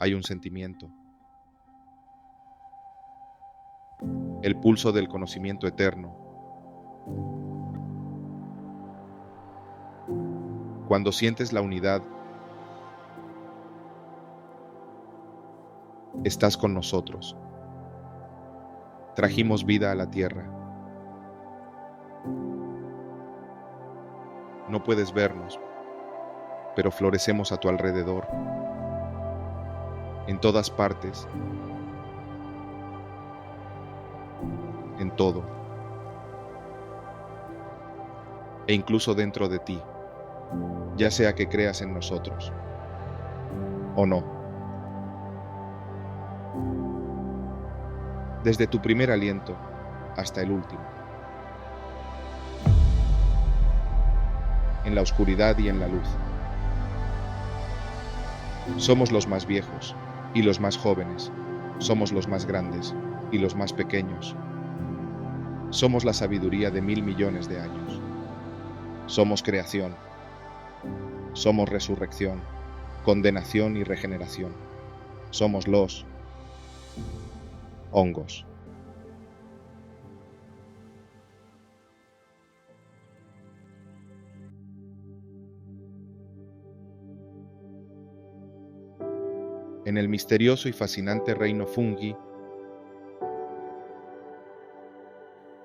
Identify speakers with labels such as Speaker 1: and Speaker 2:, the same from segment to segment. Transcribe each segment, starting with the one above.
Speaker 1: hay un sentimiento, el pulso del conocimiento eterno. Cuando sientes la unidad, estás con nosotros. Trajimos vida a la tierra. No puedes vernos, pero florecemos a tu alrededor, en todas partes, en todo, e incluso dentro de ti, ya sea que creas en nosotros o no. Desde tu primer aliento hasta el último, en la oscuridad y en la luz. Somos los más viejos y los más jóvenes, somos los más grandes y los más pequeños. Somos la sabiduría de 1.000 millones de años. Somos creación, somos resurrección, condenación y regeneración. Somos los hongos. En el misterioso y fascinante reino fungi,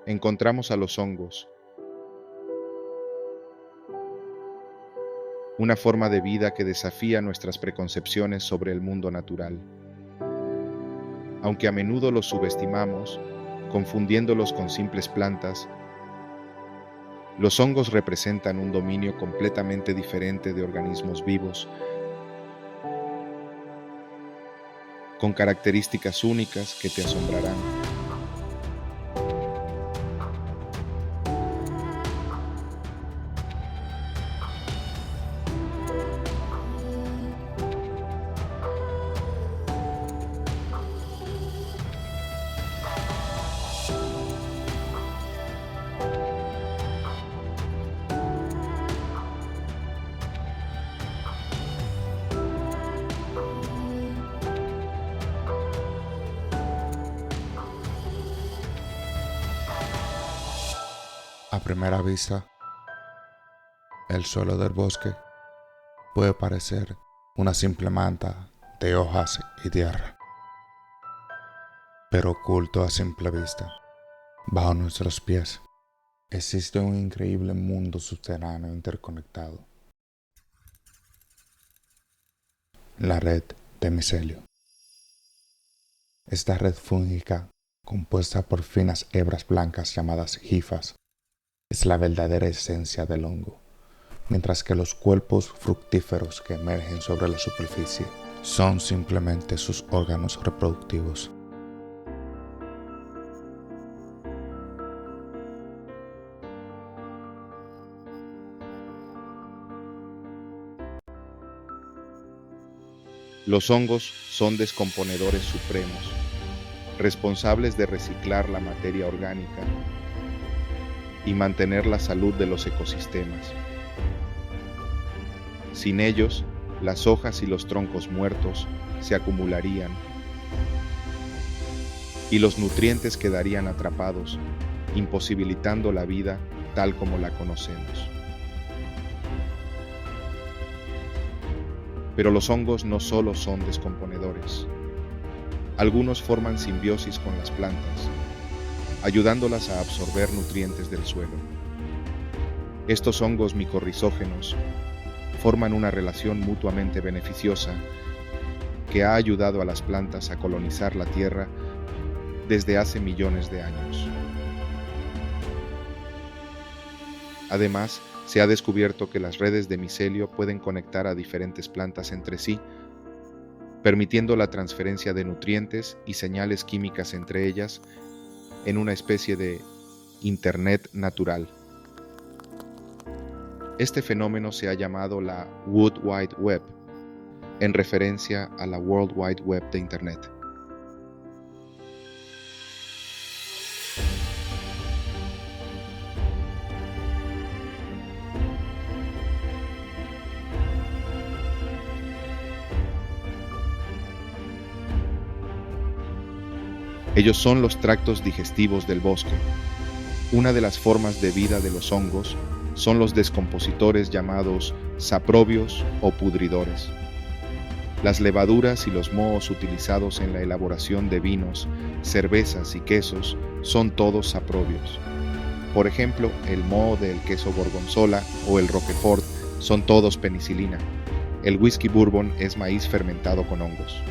Speaker 1: encontramos a los hongos, una forma de vida que desafía nuestras preconcepciones sobre el mundo natural. Aunque a menudo los subestimamos, confundiéndolos con simples plantas, los hongos representan un dominio completamente diferente de organismos vivos, con características únicas que te asombrarán.
Speaker 2: A primera vista, el suelo del bosque puede parecer una simple manta de hojas y tierra, pero oculto a simple vista, bajo nuestros pies, existe un increíble mundo subterráneo interconectado. La red de micelio. Esta red fúngica, compuesta por finas hebras blancas llamadas hifas, es la verdadera esencia del hongo, mientras que los cuerpos fructíferos que emergen sobre la superficie son simplemente sus órganos reproductivos.
Speaker 1: Los hongos son descomponedores supremos, responsables de reciclar la materia orgánica y mantener la salud de los ecosistemas. Sin ellos, las hojas y los troncos muertos se acumularían y los nutrientes quedarían atrapados, imposibilitando la vida tal como la conocemos. Pero los hongos no solo son descomponedores. Algunos forman simbiosis con las plantas, ayudándolas a absorber nutrientes del suelo. Estos hongos micorrizógenos forman una relación mutuamente beneficiosa que ha ayudado a las plantas a colonizar la tierra desde hace millones de años. Además, se ha descubierto que las redes de micelio pueden conectar a diferentes plantas entre sí, permitiendo la transferencia de nutrientes y señales químicas entre ellas en una especie de Internet natural. Este fenómeno se ha llamado la Wood Wide Web, en referencia a la World Wide Web de Internet. Ellos son los tractos digestivos del bosque. Una de las formas de vida de los hongos son los descompositores llamados saprobios o pudridores. Las levaduras y los mohos utilizados en la elaboración de vinos, cervezas y quesos son todos saprobios. Por ejemplo, el moho del queso gorgonzola o el roquefort son todos penicilina. El whisky bourbon es maíz fermentado con hongos.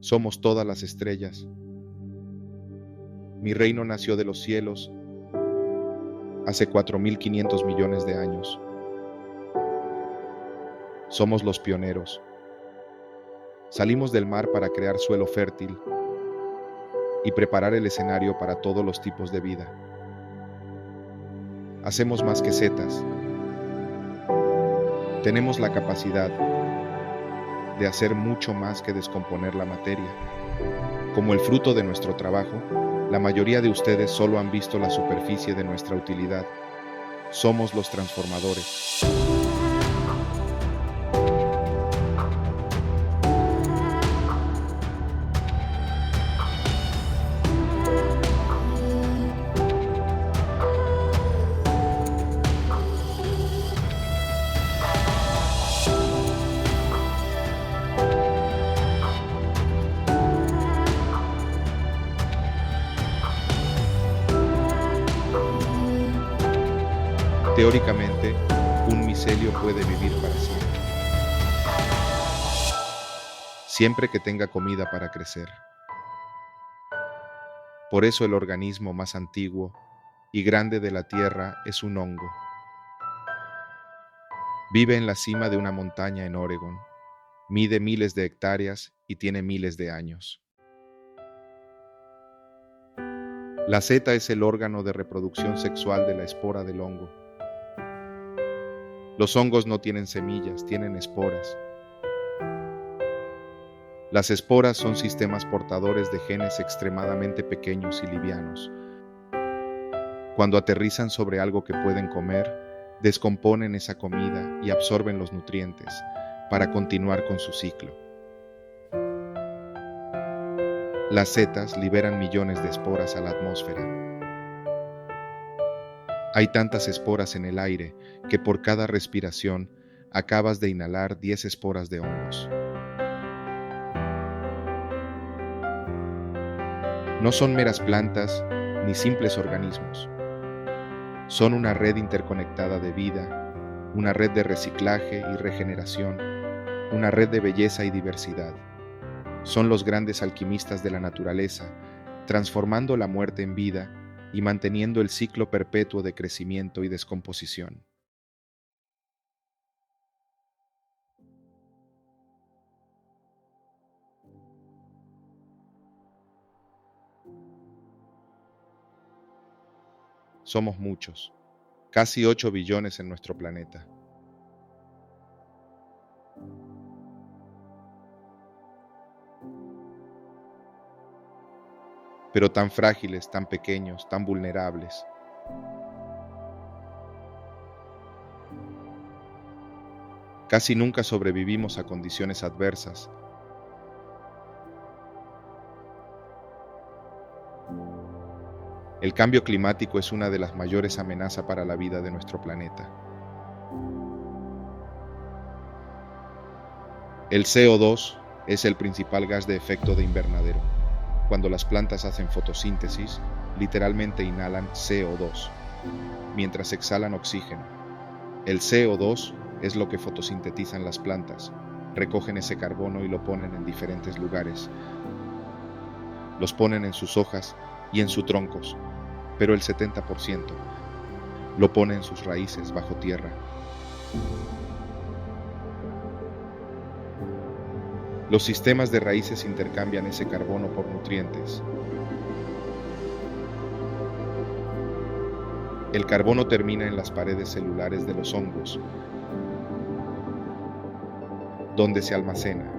Speaker 1: Somos todas las estrellas. Mi reino nació de los cielos hace 4.500 millones de años. Somos los pioneros. Salimos del mar para crear suelo fértil y preparar el escenario para todos los tipos de vida. Hacemos más que setas. Tenemos la capacidad de hacer mucho más que descomponer la materia. Como el fruto de nuestro trabajo, la mayoría de ustedes solo han visto la superficie de nuestra utilidad. Somos los transformadores. Teóricamente, un micelio puede vivir para siempre, siempre que tenga comida para crecer. Por eso el organismo más antiguo y grande de la Tierra es un hongo. Vive en la cima de una montaña en Oregón, mide miles de hectáreas y tiene miles de años. La seta es el órgano de reproducción sexual de la espora del hongo. Los hongos no tienen semillas, tienen esporas. Las esporas son sistemas portadores de genes extremadamente pequeños y livianos. Cuando aterrizan sobre algo que pueden comer, descomponen esa comida y absorben los nutrientes para continuar con su ciclo. Las setas liberan millones de esporas a la atmósfera. Hay tantas esporas en el aire que por cada respiración acabas de inhalar 10 esporas de hongos. No son meras plantas ni simples organismos. Son una red interconectada de vida, una red de reciclaje y regeneración, una red de belleza y diversidad. Son los grandes alquimistas de la naturaleza, transformando la muerte en vida y manteniendo el ciclo perpetuo de crecimiento y descomposición. Somos muchos, casi 8 billones en nuestro planeta. Pero tan frágiles, tan pequeños, tan vulnerables. Casi nunca sobrevivimos a condiciones adversas. El cambio climático es una de las mayores amenazas para la vida de nuestro planeta. El CO2 es el principal gas de efecto de invernadero. Cuando las plantas hacen fotosíntesis, literalmente inhalan CO2, mientras exhalan oxígeno. El CO2 es lo que fotosintetizan las plantas. Recogen ese carbono y lo ponen en diferentes lugares. Los ponen en sus hojas y en sus troncos, pero el 70% lo ponen en sus raíces bajo tierra. Los sistemas de raíces intercambian ese carbono por nutrientes. El carbono termina en las paredes celulares de los hongos, donde se almacena.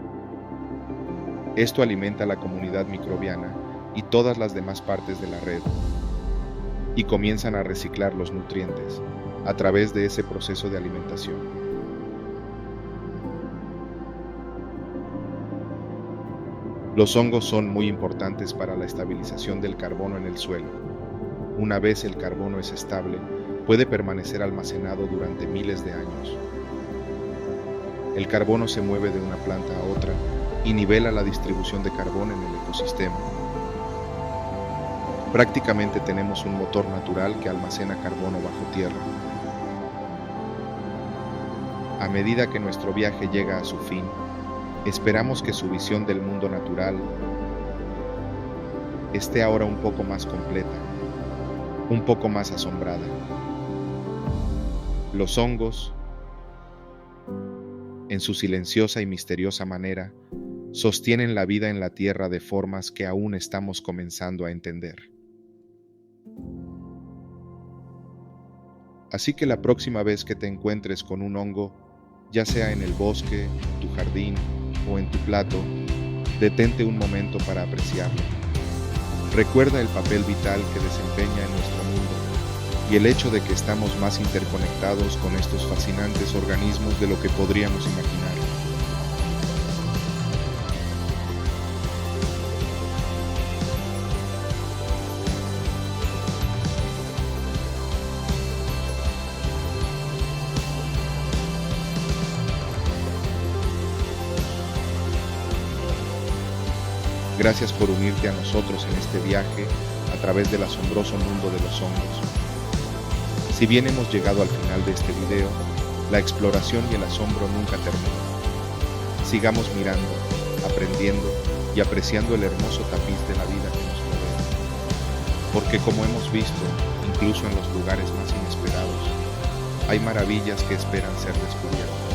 Speaker 1: Esto alimenta la comunidad microbiana y todas las demás partes de la red, y comienzan a reciclar los nutrientes a través de ese proceso de alimentación. Los hongos son muy importantes para la estabilización del carbono en el suelo. Una vez el carbono es estable, puede permanecer almacenado durante miles de años. El carbono se mueve de una planta a otra y nivela la distribución de carbono en el ecosistema. Prácticamente tenemos un motor natural que almacena carbono bajo tierra. A medida que nuestro viaje llega a su fin, esperamos que su visión del mundo natural esté ahora un poco más completa, un poco más asombrada. Los hongos, en su silenciosa y misteriosa manera, sostienen la vida en la tierra de formas que aún estamos comenzando a entender. Así que la próxima vez que te encuentres con un hongo, ya sea en el bosque, tu jardín o en tu plato, detente un momento para apreciarlo. Recuerda el papel vital que desempeña en nuestro mundo y el hecho de que estamos más interconectados con estos fascinantes organismos de lo que podríamos imaginar. Gracias por unirte a nosotros en este viaje a través del asombroso mundo de los hongos. Si bien hemos llegado al final de este video, la exploración y el asombro nunca terminan. Sigamos mirando, aprendiendo y apreciando el hermoso tapiz de la vida que nos rodea. Porque como hemos visto, incluso en los lugares más inesperados, hay maravillas que esperan ser descubiertas.